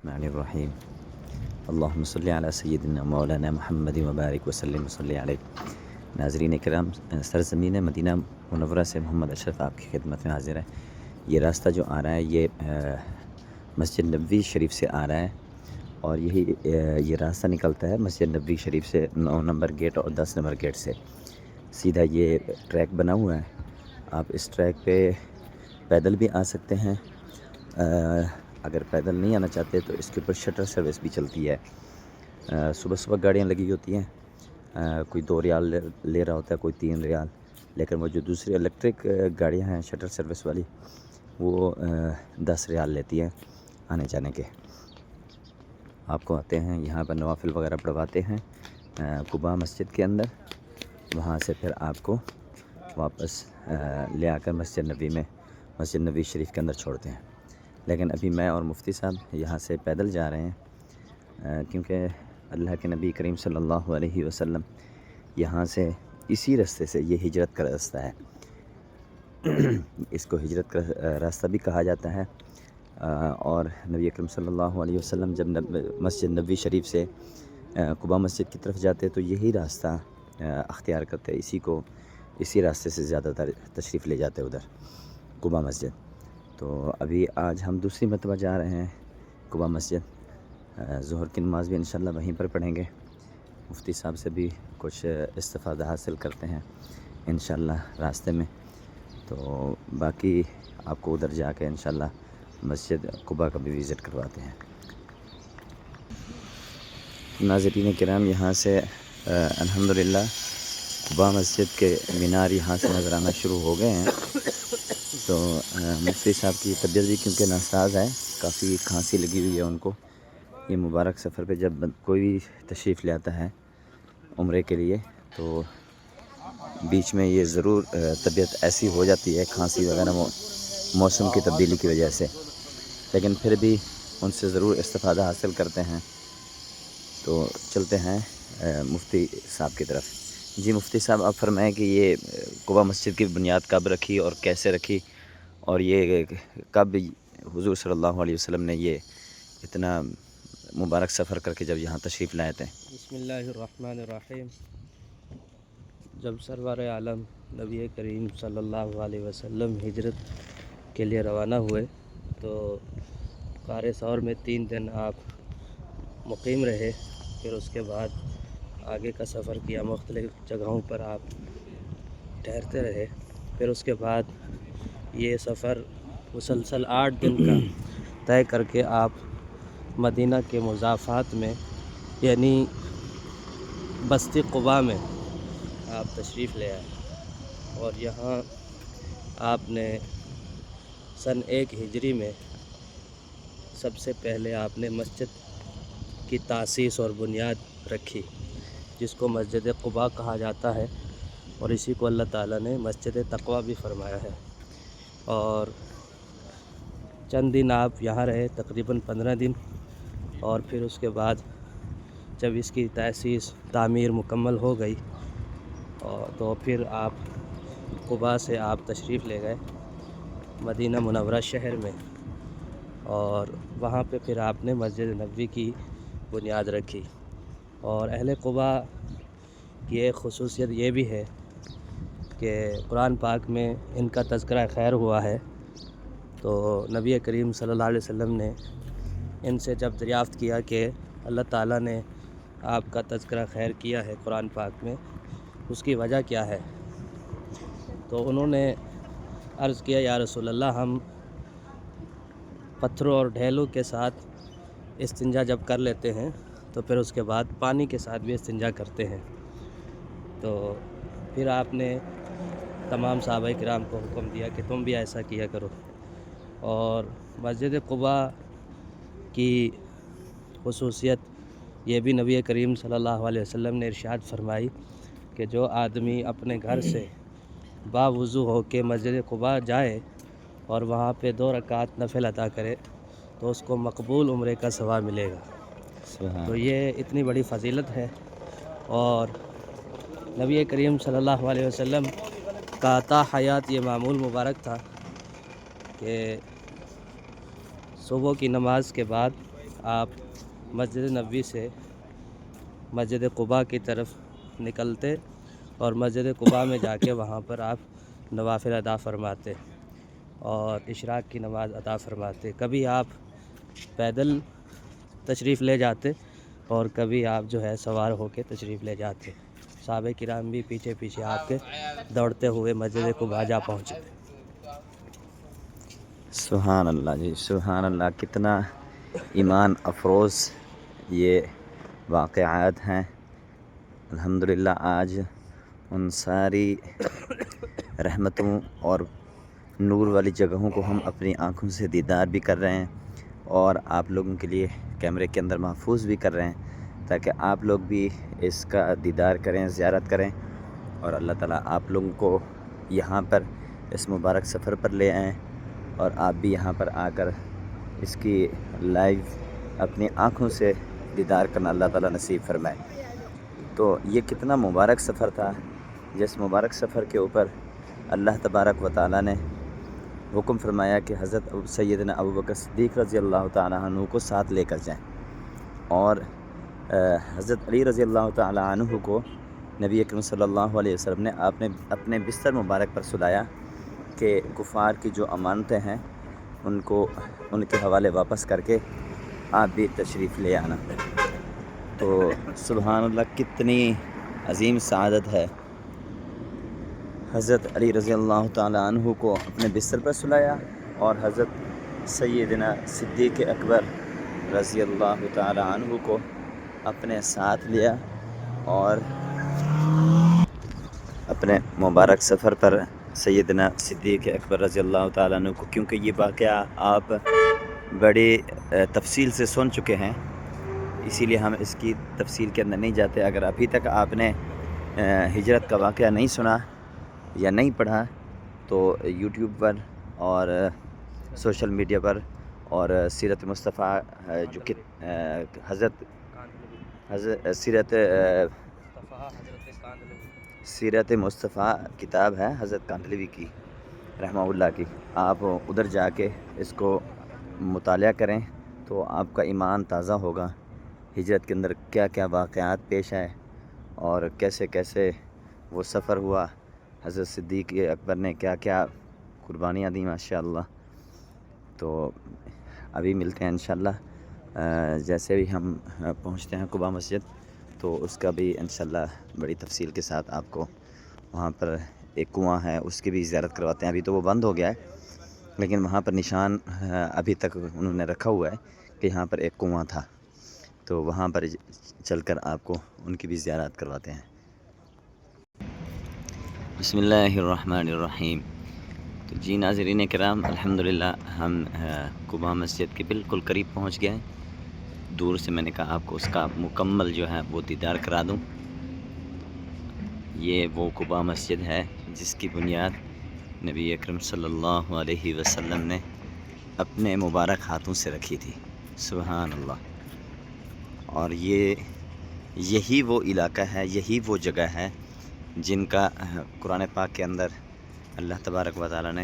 الرحمن الرحیم اللہم صلی علی سیدنا مولانا محمد وبارک وسلم وصلی علیہ۔ ناظرین کرام، سرزمین مدینہ منورہ سے محمد اشرف آپ کی خدمت میں حاضر ہے۔ یہ راستہ جو آ رہا ہے یہ مسجد نبوی شریف سے آ رہا ہے، اور یہ راستہ نکلتا ہے مسجد نبوی شریف سے 9 نمبر گیٹ اور 10 نمبر گیٹ سے۔ سیدھا یہ ٹریک بنا ہوا ہے، آپ اس ٹریک پہ پیدل بھی آ سکتے ہیں۔ اگر پیدل نہیں آنا چاہتے تو اس کے اوپر شٹر سروس بھی چلتی ہے۔ صبح صبح گاڑیاں لگی ہوتی ہیں، کوئی 2 ریال لے رہا ہوتا ہے، کوئی 3 ریال، لیکن وہ جو دوسری الیکٹرک گاڑیاں ہیں شٹر سروس والی، وہ 10 ریال لیتی ہیں آنے جانے کے۔ آپ کو آتے ہیں یہاں پر نوافل وغیرہ پڑھواتے ہیں قباء مسجد کے اندر، وہاں سے پھر آپ کو واپس لے آ کر مسجد نبوی شریف کے اندر چھوڑتے ہیں۔ لیکن ابھی میں اور مفتی صاحب یہاں سے پیدل جا رہے ہیں، کیونکہ اللہ کے نبی کریم صلی اللہ علیہ وسلم یہاں سے اسی راستے سے، یہ ہجرت کا راستہ ہے، اس کو ہجرت کا راستہ بھی کہا جاتا ہے۔ اور نبی اکرم صلی اللہ علیہ وسلم جب مسجد نبوی شریف سے قباء مسجد کی طرف جاتے تو یہی راستہ اختیار کرتے، اسی راستے سے زیادہ تر تشریف لے جاتے ادھر قباء مسجد۔ تو ابھی آج ہم دوسری مرتبہ جا رہے ہیں قباء مسجد، ظہر کی نماز بھی انشاءاللہ وہیں پر پڑھیں گے، مفتی صاحب سے بھی کچھ استفادہ حاصل کرتے ہیں انشاءاللہ راستے میں۔ تو باقی آپ کو ادھر جا کے انشاءاللہ مسجد قباء کا بھی وزٹ کرواتے ہیں۔ ناظرین کرام، یہاں سے الحمدللہ قباء مسجد کے مینار یہاں سے نظر آنا شروع ہو گئے ہیں۔ تو مفتی صاحب کی طبیعت بھی کیونکہ ناساز ہے، کافی کھانسی لگی ہوئی ہے ان کو۔ یہ مبارک سفر پہ جب کوئی بھی تشریف لے آتا ہے عمرے کے لیے تو بیچ میں یہ ضرور طبیعت ایسی ہو جاتی ہے، کھانسی وغیرہ موسم کی تبدیلی کی وجہ سے، لیکن پھر بھی ان سے ضرور استفادہ حاصل کرتے ہیں۔ تو چلتے ہیں مفتی صاحب کی طرف۔ جی مفتی صاحب، آپ فرمائیں کہ یہ قباء مسجد کی بنیاد کب رکھی اور کیسے رکھی، اور یہ کب حضور صلی اللہ علیہ وسلم نے یہ اتنا مبارک سفر کر کے جب یہاں تشریف لائے تھے؟ بسم اللہ الرحمن الرحیم۔ جب سرور عالم نبی کریم صلی اللہ علیہ وسلم ہجرت کے لیے روانہ ہوئے تو غار ثور میں 3 دن آپ مقیم رہے، پھر اس کے بعد آگے کا سفر کیا، مختلف جگہوں پر آپ ٹھہرتے رہے۔ پھر اس کے بعد یہ سفر مسلسل 8 دن کا طے کر کے آپ مدینہ کے مضافات میں یعنی بستی قباء میں آپ تشریف لے آئے، اور یہاں آپ نے سن 1 ہجری میں سب سے پہلے آپ نے مسجد کی تاسیس اور بنیاد رکھی، جس کو مسجد قباء کہا جاتا ہے، اور اسی کو اللہ تعالیٰ نے مسجد تقویٰ بھی فرمایا ہے۔ اور چند دن آپ یہاں رہے، تقریباً 15 دن، اور پھر اس کے بعد جب اس کی تاسیس تعمیر مکمل ہو گئی تو پھر آپ قباء سے آپ تشریف لے گئے مدینہ منورہ شہر میں، اور وہاں پہ پھر آپ نے مسجد نبوی کی بنیاد رکھی۔ اور اہل قباء کی ایک خصوصیت یہ بھی ہے کہ قرآن پاک میں ان کا تذکرہ خیر ہوا ہے، تو نبی کریم صلی اللہ علیہ وسلم نے ان سے جب دریافت کیا کہ اللہ تعالیٰ نے آپ کا تذکرہ خیر کیا ہے قرآن پاک میں، اس کی وجہ کیا ہے؟ تو انہوں نے عرض کیا، یا رسول اللہ، ہم پتھروں اور ڈھیلوں کے ساتھ استنجا جب کر لیتے ہیں تو پھر اس کے بعد پانی کے ساتھ بھی استنجا کرتے ہیں۔ تو پھر آپ نے تمام صحابہ کرام کو حکم دیا کہ تم بھی ایسا کیا کرو۔ اور مسجد قباء کی خصوصیت یہ بھی نبی کریم صلی اللہ علیہ وسلم نے ارشاد فرمائی کہ جو آدمی اپنے گھر سے باوضو ہو کے مسجد قباء جائے اور وہاں پہ 2 رکعت نفل ادا کرے تو اس کو مقبول عمرے کا ثواب ملے گا۔ تو یہ اتنی بڑی فضیلت ہے، اور نبی کریم صلی اللہ علیہ وسلم کا تا حیات یہ معمول مبارک تھا کہ صبح کی نماز کے بعد آپ مسجد نبوی سے مسجد قباء کی طرف نکلتے اور مسجد قباء میں جا کے وہاں پر آپ نوافل ادا فرماتے اور اشراق کی نماز ادا فرماتے. کبھی آپ پیدل تشریف لے جاتے اور کبھی آپ جو ہے سوار ہو کے تشریف لے جاتے. صحابہ کرام بھی پیچھے پیچھے آپ کے دوڑتے ہوئے مسجد قباء جا پہنچے. سبحان اللہ جی، سبحان اللہ، کتنا ایمان افروز یہ واقعات ہیں. الحمدللہ آج ان ساری رحمتوں اور نور والی جگہوں کو ہم اپنی آنکھوں سے دیدار بھی کر رہے ہیں اور آپ لوگوں کے لیے کیمرے کے اندر محفوظ بھی کر رہے ہیں تاکہ آپ لوگ بھی اس کا دیدار کریں، زیارت کریں اور اللہ تعالیٰ آپ لوگوں کو یہاں پر اس مبارک سفر پر لے آئیں اور آپ بھی یہاں پر آ کر اس کی لائیو اپنی آنکھوں سے دیدار کرنا اللہ تعالیٰ نصیب فرمائے. تو یہ کتنا مبارک سفر تھا جس مبارک سفر کے اوپر اللہ تبارک و تعالیٰ نے حکم فرمایا کہ حضرت سیدنا ابوبکر صدیق رضی اللہ تعالیٰ عنہ کو ساتھ لے کر جائیں اور حضرت علی رضی اللہ تعالیٰ عنہ کو نبی اکرم صلی اللہ علیہ وسلم نے اپنے بستر مبارک پر سلایا کہ کفار کی جو امانتیں ہیں ان کو ان کے حوالے واپس کر کے آپ بھی تشریف لے آنا. تو سبحان اللہ کتنی عظیم سعادت ہے. حضرت علی رضی اللہ تعالیٰ عنہ کو اپنے بستر پر سلایا اور حضرت سیدنا صدیق اکبر رضی اللہ تعالیٰ عنہ کو اپنے ساتھ لیا اور اپنے مبارک سفر پر سیدنا صدیق اکبر رضی اللہ تعالیٰ عنہ کو، کیونکہ یہ واقعہ آپ بڑی تفصیل سے سن چکے ہیں اسی لیے ہم اس کی تفصیل کے اندر نہیں جاتے. اگر ابھی تک آپ نے ہجرت کا واقعہ نہیں سنا یا نہیں پڑھا تو یوٹیوب پر اور سوشل میڈیا پر اور سیرت مصطفیٰ جو کہ حضرت سیرت مصطفیٰ کتاب ہے حضرت کاندھلوی کی رحمہ اللہ کی، آپ ادھر جا کے اس کو مطالعہ کریں تو آپ کا ایمان تازہ ہوگا. ہجرت کے اندر کیا کیا واقعات پیش آئے اور کیسے کیسے وہ سفر ہوا، حضرت صدیق اکبر نے کیا کیا قربانیاں دیں ماشاء اللہ. تو ابھی ملتے ہیں انشاءاللہ جیسے بھی ہم پہنچتے ہیں قباء مسجد تو اس کا بھی انشاءاللہ بڑی تفصیل کے ساتھ آپ کو وہاں پر ایک کنواں ہے اس کی بھی زیارت کرواتے ہیں. ابھی تو وہ بند ہو گیا ہے لیکن وہاں پر نشان ابھی تک انہوں نے رکھا ہوا ہے کہ یہاں پر ایک کنواں تھا، تو وہاں پر چل کر آپ کو ان کی بھی زیارت کرواتے ہیں. بسم اللہ الرحمن الرحیم. تو جی ناظرین کرام، الحمدللہ ہم قباء مسجد کے بالکل قریب پہنچ گئے ہیں. دور سے میں نے کہا آپ کو اس کا مکمل جو ہے وہ دیدار کرا دوں. یہ وہ قباء مسجد ہے جس کی بنیاد نبی اکرم صلی اللہ علیہ وسلم نے اپنے مبارک ہاتھوں سے رکھی تھی. سبحان اللہ. اور یہی وہ علاقہ ہے، یہی وہ جگہ ہے جن کا قرآن پاک کے اندر اللہ تبارک و تعالیٰ نے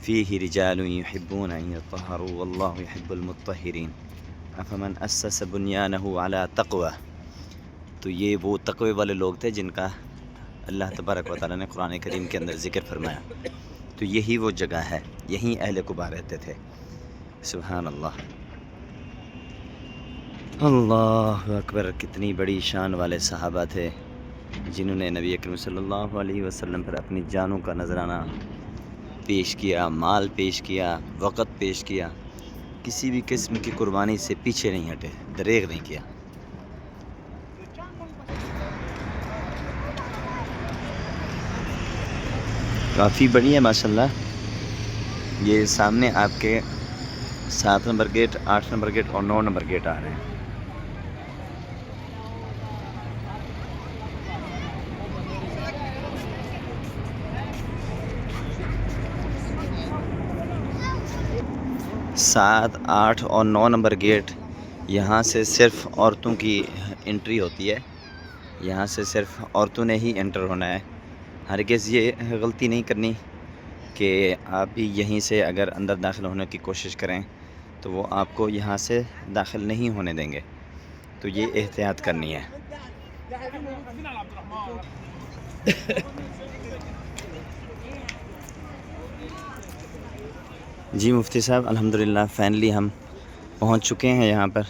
فیہ رجال یحبون ان یطہروا واللہ یحب المطہرین افمن اسس بنیانہ علی تقوی. تو یہ وہ تقوی والے لوگ تھے جن کا اللہ تبارک و تعالیٰ نے قرآن کریم کے اندر ذکر فرمایا. تو یہی وہ جگہ ہے، یہیں اہل قباء رہتے تھے. سبحان اللہ. اللہ اکبر. کتنی بڑی شان والے صحابہ تھے جنہوں نے نبی اکرم صلی اللہ علیہ وسلم پر اپنی جانوں کا نذرانہ پیش کیا، مال پیش کیا، وقت پیش کیا، کسی بھی قسم کی قربانی سے پیچھے نہیں ہٹے، دریغ نہیں کیا. کافی بڑی ہے ماشاءاللہ. یہ سامنے آپ کے 7 نمبر گیٹ، 8 نمبر گیٹ اور 9 نمبر گیٹ آ رہے ہیں. سات، 8 اور 9 نمبر گیٹ، یہاں سے صرف عورتوں کی انٹری ہوتی ہے. یہاں سے صرف عورتوں نے ہی انٹر ہونا ہے. ہرگز یہ غلطی نہیں کرنی کہ آپ بھی یہیں سے اگر اندر داخل ہونے کی کوشش کریں تو وہ آپ کو یہاں سے داخل نہیں ہونے دیں گے، تو یہ احتیاط کرنی ہے۔ جی مفتی صاحب، الحمدللہ فائنلی ہم پہنچ چکے ہیں یہاں پر،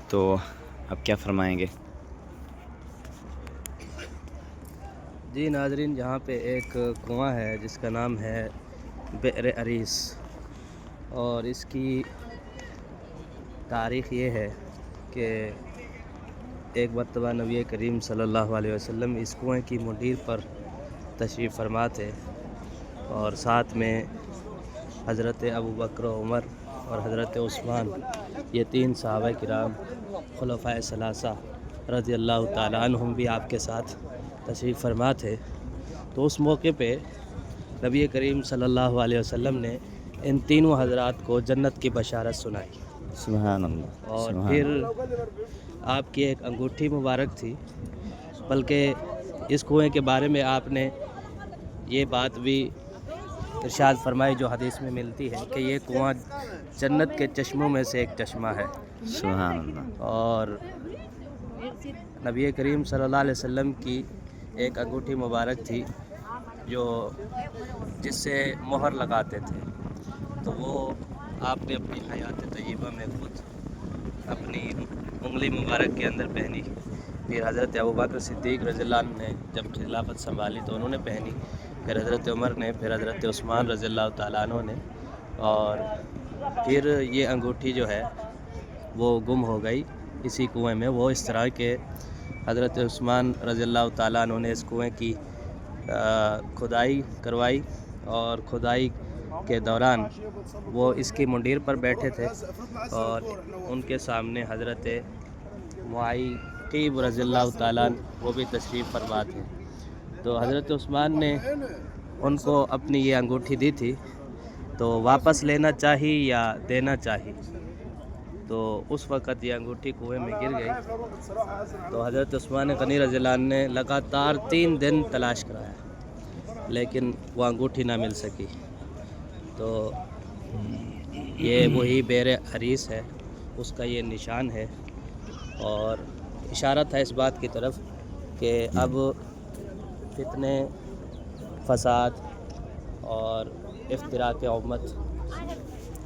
تو اب کیا فرمائیں گے؟ جی ناظرین، یہاں پہ ایک کنواں ہے جس کا نام ہے بئر عریس، اور اس کی تاریخ یہ ہے کہ ایک مرتبہ نبی کریم صلی اللہ علیہ وسلم اس کنویں کی منڈیر پر تشریف فرما تھے، اور ساتھ میں حضرت ابوبکر و عمر اور حضرت عثمان، یہ 3 صحابہ کرام خلفائے ثلاثہ رضی اللہ تعالیٰ عنہم بھی آپ کے ساتھ تشریف فرما تھے۔ تو اس موقع پہ نبی کریم صلی اللہ علیہ وسلم نے ان تینوں حضرات کو جنت کی بشارت سنائی، سبحان اللہ، اور سبحان پھر اللہ۔ آپ کی ایک انگوٹھی مبارک تھی، بلکہ اس کنویں کے بارے میں آپ نے یہ بات بھی ارشاد فرمائی جو حدیث میں ملتی ہے کہ یہ کنواں جنت کے چشموں میں سے ایک چشمہ ہے، سبحان اللہ۔ اور نبی کریم صلی اللہ علیہ وسلم کی ایک انگوٹھی مبارک تھی جس سے مہر لگاتے تھے، تو وہ آپ نے اپنی حیات طیبہ میں خود اپنی انگلی مبارک کے اندر پہنی، پھر حضرت ابوبکر صدیق رضی اللہ عنہ نے جب خلافت سنبھالی تو انہوں نے پہنی، پھر حضرت عمر نے، پھر حضرت عثمان رضی اللہ تعالیٰ عنہ نے، اور پھر یہ انگوٹھی جو ہے وہ گم ہو گئی اسی کنویں میں۔ وہ اس طرح کہ حضرت عثمان رضی اللہ تعالیٰ عنہ نے اس کنویں کی کھدائی کروائی، اور کھدائی کے دوران وہ اس کی منڈیر پر بیٹھے تھے، اور ان کے سامنے حضرت معیقیب رضی اللہ تعالیٰ عنہ وہ بھی تشریف فرما تھے۔ تو حضرت عثمان نے ان کو اپنی یہ انگوٹھی دی تھی، تو واپس لینا چاہی یا دینا چاہی، تو اس وقت یہ انگوٹھی کنویں میں گر گئی۔ تو حضرت عثمان غنی رضی اللہ عنہ نے لگاتار 3 دن تلاش کرایا، لیکن وہ انگوٹھی نہ مل سکی۔ تو یہ وہی بئر عریس ہے، اس کا یہ نشان ہے، اور اشارت ہے اس بات کی طرف کہ اب فتنے، فساد اور افتراق امت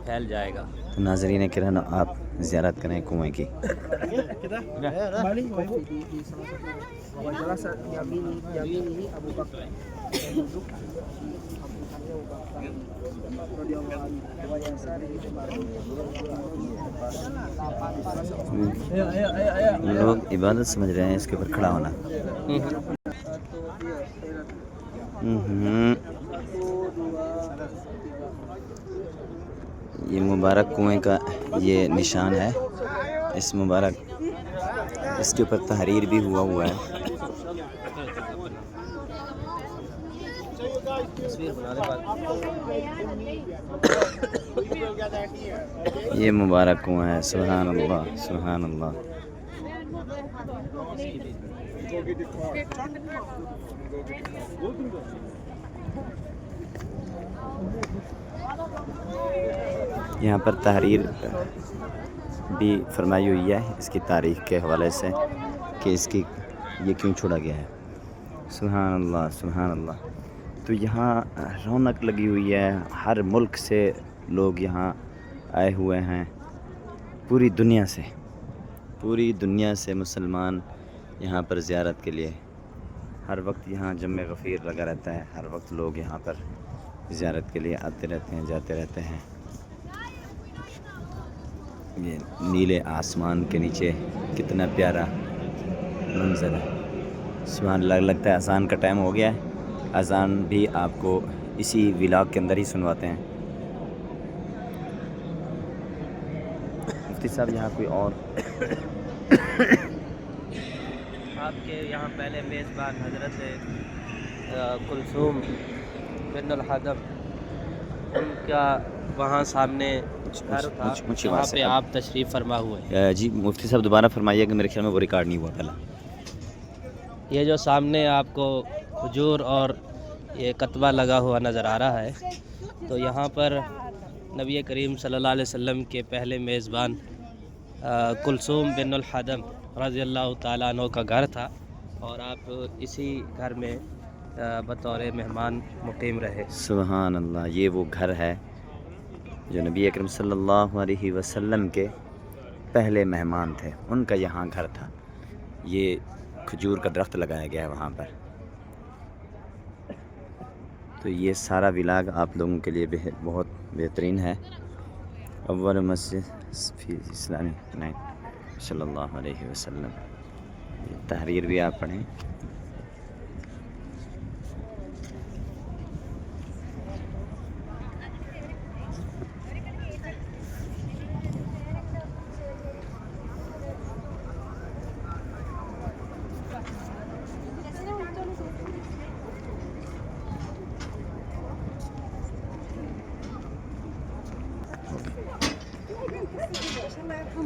پھیل جائے گا۔ تو ناظرین کرام، آپ زیارت کریں کنویں کی۔ لوگ عبادت سمجھ رہے ہیں اس کے اوپر کھڑا ہونا۔ یہ مبارک کنویں کا یہ نشان ہے، اس مبارک اس کے اوپر تحریر بھی ہوا ہے۔ یہ مبارک کنواں ہے، سبحان اللہ، سبحان اللہ۔ یہاں پر تحریر بھی فرمائی ہوئی ہے اس کی تاریخ کے حوالے سے کہ اس کی یہ کیوں چھوڑا گیا ہے۔ سبحان اللہ، سبحان اللہ۔ تو یہاں رونق لگی ہوئی ہے، ہر ملک سے لوگ یہاں آئے ہوئے ہیں، پوری دنیا سے مسلمان یہاں پر زیارت کے لیے، ہر وقت یہاں جمع غفیر لگا رہتا ہے، ہر وقت لوگ یہاں پر زیارت کے لیے آتے رہتے ہیں، جاتے رہتے ہیں۔ یہ نیلے آسمان کے نیچے کتنا پیارا منظر ہے، سبحان اللہ۔ لگتا ہے اذان کا ٹائم ہو گیا ہے، اذان بھی آپ کو اسی ولاگ کے اندر ہی سنواتے ہیں۔ مفتی صاحب یہاں کوئی اور آپ کے یہاں پہلے میزبان حضرت کلثوم بن الحدب، ان کا وہاں سامنے گھر تھا، وہاں پہ آپ تشریف فرما ہوئے۔ جی مفتی صاحب دوبارہ فرمائیے کہ میرے خیال میں وہ ریکارڈ نہیں ہوا پہلا۔ یہ جو سامنے آپ کو کھجور اور یہ کتبہ لگا ہوا نظر آ رہا ہے، تو یہاں پر نبی کریم صلی اللہ علیہ وسلم کے پہلے میزبان کلثوم بن الحدم رضی اللہ تعالیٰ عنہ کا گھر تھا، اور آپ اسی گھر میں بطور مہمان مقیم رہے۔ سبحان اللہ، یہ وہ گھر ہے جو نبی اکرم صلی اللہ علیہ وسلم کے پہلے مہمان تھے، ان کا یہاں گھر تھا۔ یہ کھجور کا درخت لگایا گیا ہے وہاں پر۔ تو یہ سارا ولاگ آپ لوگوں کے لیے بہت بہترین ہے۔ اول مسجد فی اسلامی صلی اللہ علیہ وسلم، یہ تحریر بھی آپ پڑھیں۔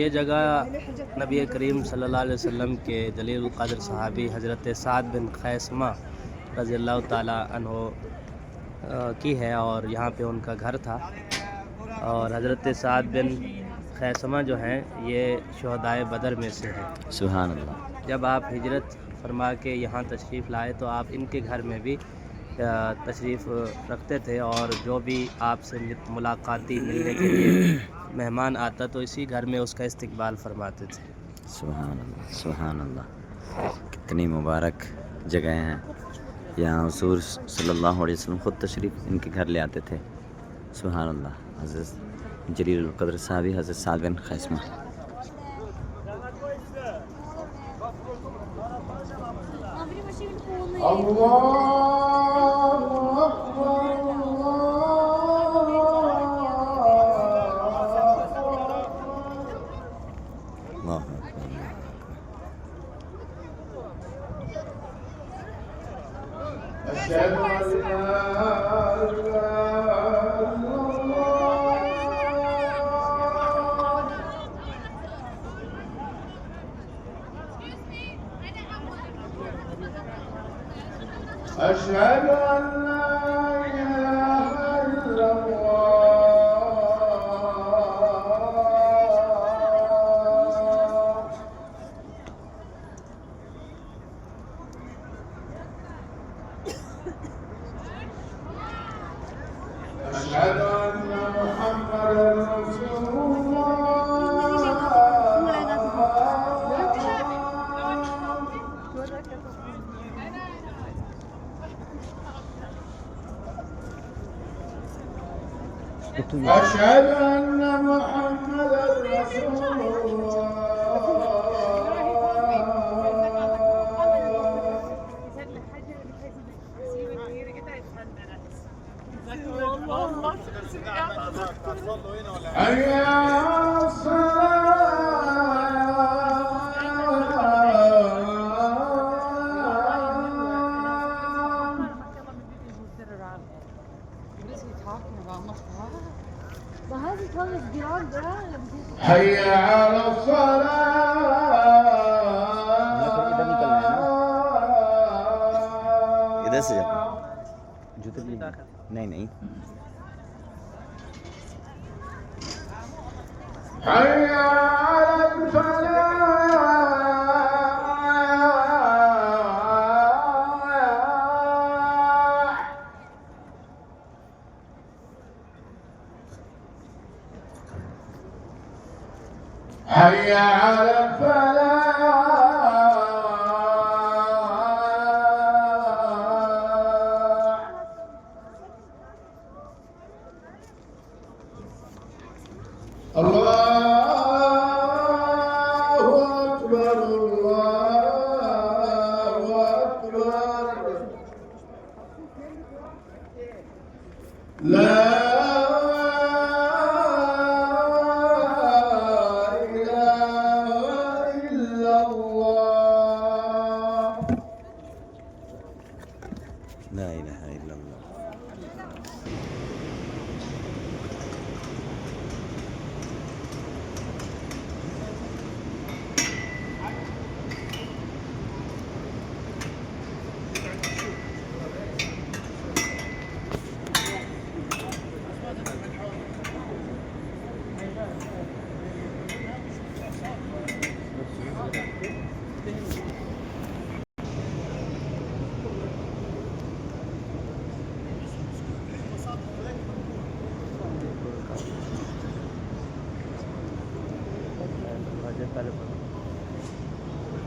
یہ جگہ نبی کریم صلی اللہ علیہ وسلم کے جلیل القدر صحابی حضرت سعد بن خیثمہ رضی اللہ تعالیٰ عنہ کی ہے، اور یہاں پہ ان کا گھر تھا۔ اور حضرت سعد بن خیثمہ جو ہیں یہ شہدائے بدر میں سے ہیں۔ سبحان اللہ۔ جب آپ ہجرت فرما کے یہاں تشریف لائے تو آپ ان کے گھر میں بھی تشریف رکھتے تھے، اور جو بھی آپ سے ملاقاتی ملنے کے لیے مہمان آتا تو اسی گھر میں اس کا استقبال فرماتے تھے۔ سبحان اللہ، سبحان اللہ، کتنی مبارک جگہیں ہیں۔ یہاں حضور صلی اللہ علیہ وسلم خود تشریف ان کے گھر لے آتے تھے۔ سبحان اللہ۔ حضرت جلیل القدر صحابی حضرت سعد بن خیثمہ۔ أشهد أن لا إله إلا الله أشهد أن محمدا رسول الله أشهد أن محمدا رسول الله حي على حي على ادھر سے جاتے جوتے نہیں نہیں۔ حي على الفلاح حي على الفلاح الله أكبر الله أكبر لا إله إلا سے پہلے پڑھو.